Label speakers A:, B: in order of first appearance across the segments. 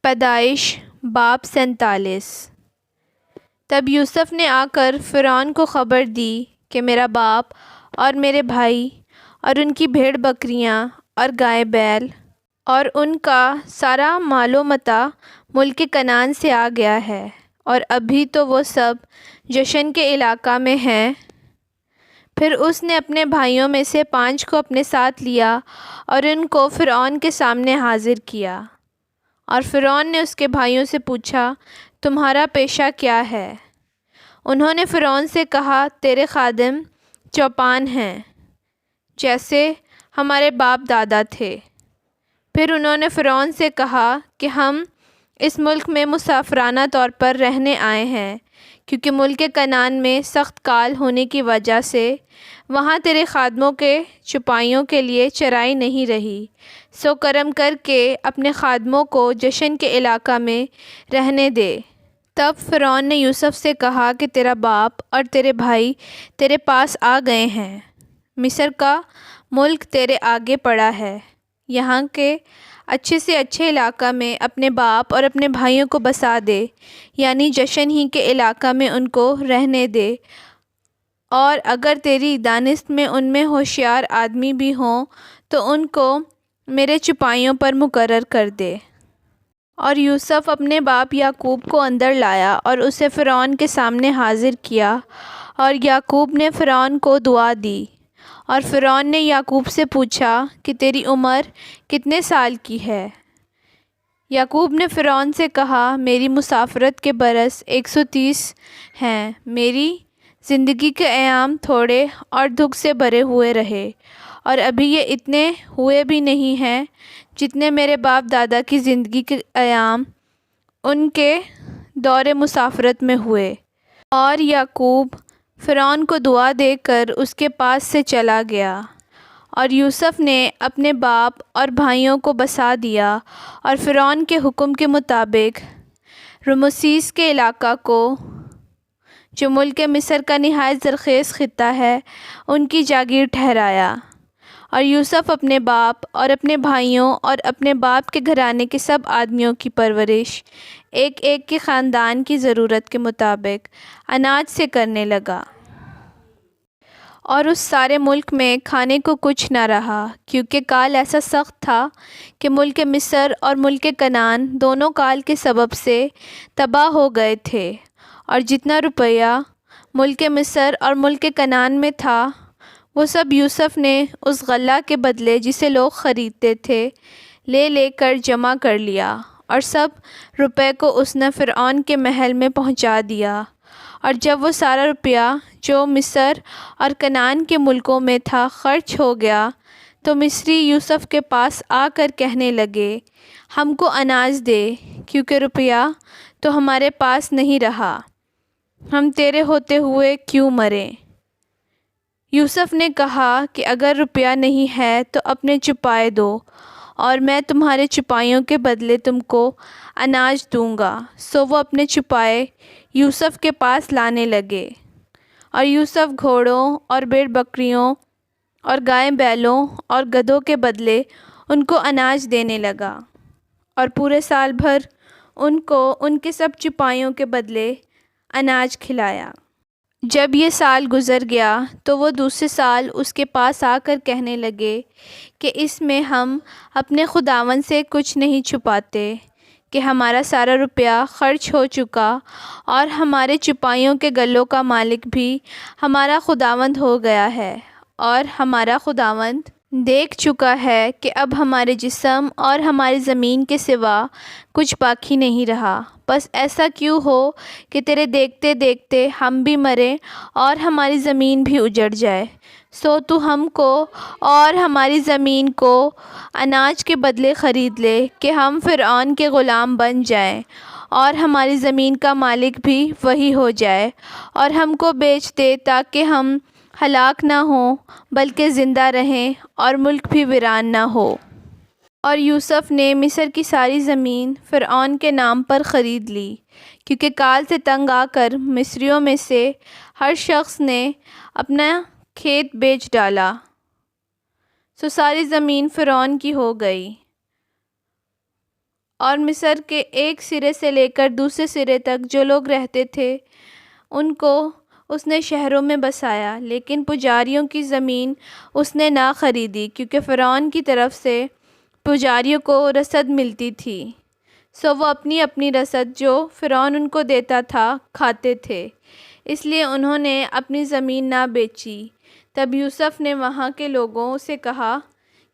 A: پیدائش باب 47۔ تب یوسف نے آ کر فرعون کو خبر دی کہ میرا باپ اور میرے بھائی اور ان کی بھیڑ بکریاں اور گائے بیل اور ان کا سارا مال و متاع ملک کنعان سے آ گیا ہے، اور ابھی تو وہ سب جشن کے علاقہ میں ہیں۔ پھر اس نے اپنے بھائیوں میں سے 5 کو اپنے ساتھ لیا اور ان کو فرعون کے سامنے حاضر کیا۔ اور فرعون نے اس کے بھائیوں سے پوچھا، تمہارا پیشہ کیا ہے؟ انہوں نے فرعون سے کہا، تیرے خادم چوپان ہیں، جیسے ہمارے باپ دادا تھے۔ پھر انہوں نے فرعون سے کہا کہ ہم اس ملک میں مسافرانہ طور پر رہنے آئے ہیں، کیونکہ ملک کنعان میں سخت کال ہونے کی وجہ سے وہاں تیرے خادموں کے چوپایوں کے لیے چرائی نہیں رہی، سو کرم کر کے اپنے خادموں کو جشن کے علاقہ میں رہنے دے۔ تب فرعون نے یوسف سے کہا کہ تیرا باپ اور تیرے بھائی تیرے پاس آ گئے ہیں، مصر کا ملک تیرے آگے پڑا ہے، یہاں کے اچھے سے اچھے علاقہ میں اپنے باپ اور اپنے بھائیوں کو بسا دے، یعنی جشن ہی کے علاقہ میں ان کو رہنے دے، اور اگر تیری دانست میں ان میں ہوشیار آدمی بھی ہوں تو ان کو میرے چوپایوں پر مقرر کر دے۔ اور یوسف اپنے باپ یعقوب کو اندر لایا اور اسے فرعون کے سامنے حاضر کیا، اور یعقوب نے فرعون کو دعا دی۔ اور فرعون نے یعقوب سے پوچھا کہ تیری عمر کتنے سال کی ہے؟ یعقوب نے فرعون سے کہا، میری مسافرت کے برس 130 ہیں، میری زندگی کے ایام تھوڑے اور دکھ سے بھرے ہوئے رہے، اور ابھی یہ اتنے ہوئے بھی نہیں ہیں جتنے میرے باپ دادا کی زندگی کے ایام ان کے دور مسافرت میں ہوئے۔ اور یعقوب فرعون کو دعا دے کر اس کے پاس سے چلا گیا، اور یوسف نے اپنے باپ اور بھائیوں کو بسا دیا، اور فرعون کے حکم کے مطابق رمسیس کے علاقہ کو، جو ملک مصر کا نہایت زرخیز خطہ ہے، ان کی جاگیر ٹھہرایا۔ اور یوسف اپنے باپ اور اپنے بھائیوں اور اپنے باپ کے گھرانے کے سب آدمیوں کی پرورش ایک ایک کے خاندان کی ضرورت کے مطابق اناج سے کرنے لگا۔ اور اس سارے ملک میں کھانے کو کچھ نہ رہا، کیونکہ کال ایسا سخت تھا کہ ملک مصر اور ملک کنعان دونوں کال کے سبب سے تباہ ہو گئے تھے۔ اور جتنا روپیہ ملک مصر اور ملک کنعان میں تھا، وہ سب یوسف نے اس غلہ کے بدلے جسے لوگ خریدتے تھے لے لے کر جمع کر لیا، اور سب روپے کو اس نے فرعون کے محل میں پہنچا دیا۔ اور جب وہ سارا روپیہ جو مصر اور کنعان کے ملکوں میں تھا خرچ ہو گیا، تو مصری یوسف کے پاس آ کر کہنے لگے، ہم کو اناج دے، کیونکہ روپیہ تو ہمارے پاس نہیں رہا، ہم تیرے ہوتے ہوئے کیوں مریں؟ یوسف نے کہا کہ اگر روپیہ نہیں ہے تو اپنے چوپائے دو، اور میں تمہارے چوپایوں کے بدلے تم کو اناج دوں گا۔ سو وہ اپنے چوپائے یوسف کے پاس لانے لگے، اور یوسف گھوڑوں اور بھیڑ بکریوں اور گائے بیلوں اور گدھوں کے بدلے ان کو اناج دینے لگا، اور پورے سال بھر ان کو ان کے سب چوپایوں کے بدلے اناج کھلایا۔ جب یہ سال گزر گیا تو وہ دوسرے سال اس کے پاس آ کر کہنے لگے کہ اس میں ہم اپنے خداوند سے کچھ نہیں چھپاتے، کہ ہمارا سارا روپیہ خرچ ہو چکا، اور ہمارے چوپایوں کے گلوں کا مالک بھی ہمارا خداوند ہو گیا ہے، اور ہمارا خداوند دیکھ چکا ہے کہ اب ہمارے جسم اور ہماری زمین کے سوا کچھ باقی نہیں رہا۔ بس ایسا کیوں ہو کہ تیرے دیکھتے دیکھتے ہم بھی مریں اور ہماری زمین بھی اجڑ جائے، سو تو ہم کو اور ہماری زمین کو اناج کے بدلے خرید لے، کہ ہم فرعون کے غلام بن جائیں، اور ہماری زمین کا مالک بھی وہی ہو جائے، اور ہم کو بیچ دے تاکہ ہم ہلاک نہ ہوں بلکہ زندہ رہیں، اور ملک بھی ویران نہ ہو۔ اور یوسف نے مصر کی ساری زمین فرعون کے نام پر خرید لی، کیونکہ کال سے تنگ آ کر مصریوں میں سے ہر شخص نے اپنا کھیت بیچ ڈالا، سو ساری زمین فرعون کی ہو گئی۔ اور مصر کے ایک سرے سے لے کر دوسرے سرے تک جو لوگ رہتے تھے ان کو اس نے شہروں میں بسایا، لیکن پجاریوں کی زمین اس نے نہ خریدی، کیونکہ فرعون کی طرف سے پجاریوں کو رسد ملتی تھی، سو وہ اپنی اپنی رسد جو فرعون ان کو دیتا تھا کھاتے تھے، اس لیے انہوں نے اپنی زمین نہ بیچی۔ تب یوسف نے وہاں کے لوگوں سے کہا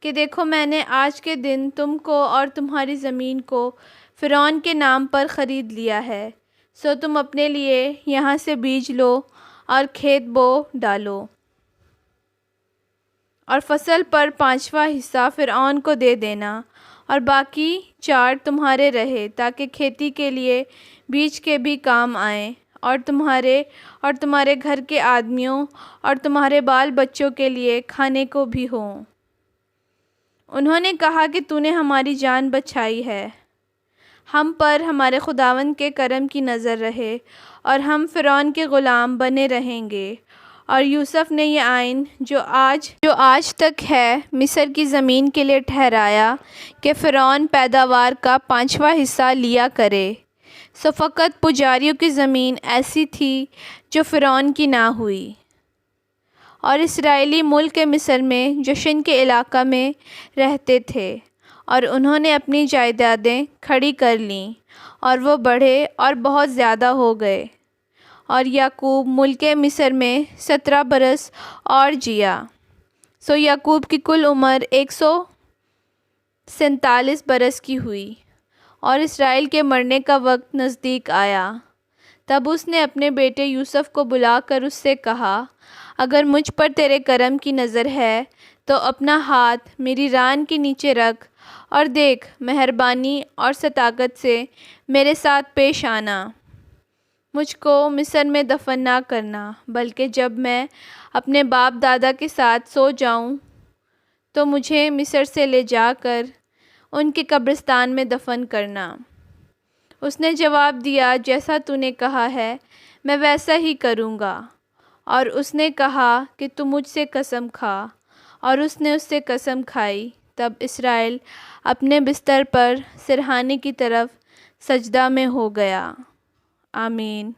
A: کہ دیکھو، میں نے آج کے دن تم کو اور تمہاری زمین کو فرعون کے نام پر خرید لیا ہے، سو تم اپنے لیے یہاں سے بیج لو اور کھیت بو ڈالو، اور فصل پر 5واں حصہ فرعون کو دے دینا، اور باقی 4 تمہارے رہے، تاکہ کھیتی کے لیے بیج کے بھی کام آئیں، اور تمہارے گھر کے آدمیوں اور تمہارے بال بچوں کے لیے کھانے کو بھی ہوں۔ انہوں نے کہا کہ تو نے ہماری جان بچائی ہے، ہم پر ہمارے خداوند کے کرم کی نظر رہے، اور ہم فرعون کے غلام بنے رہیں گے۔ اور یوسف نے یہ آئین جو آج تک ہے مصر کی زمین کے لیے ٹھہرایا کہ فرعون پیداوار کا 5واں حصہ لیا کرے، سو فقط پجاریوں کی زمین ایسی تھی جو فرعون کی نہ ہوئی۔ اور اسرائیلی ملک مصر میں جوشن کے علاقہ میں رہتے تھے، اور انہوں نے اپنی جائیدادیں کھڑی کر لیں، اور وہ بڑھے اور بہت زیادہ ہو گئے۔ اور یعقوب ملک مصر میں 17 برس اور جیا، سو یعقوب کی کل عمر 147 برس کی ہوئی، اور اسرائیل کے مرنے کا وقت نزدیک آیا۔ تب اس نے اپنے بیٹے یوسف کو بلا کر اس سے کہا، اگر مجھ پر تیرے کرم کی نظر ہے تو اپنا ہاتھ میری ران کے نیچے رکھ، اور دیکھ، مہربانی اور صداقت سے میرے ساتھ پیش آنا، مجھ کو مصر میں دفن نہ کرنا، بلکہ جب میں اپنے باپ دادا کے ساتھ سو جاؤں تو مجھے مصر سے لے جا کر ان کے قبرستان میں دفن کرنا۔ اس نے جواب دیا، جیسا تو نے کہا ہے میں ویسا ہی کروں گا۔ اور اس نے کہا کہ تو مجھ سے قسم کھا، اور اس نے اس سے قسم کھائی۔ تب اسرائیل اپنے بستر پر سرہانے کی طرف سجدہ میں ہو گیا۔ آمین۔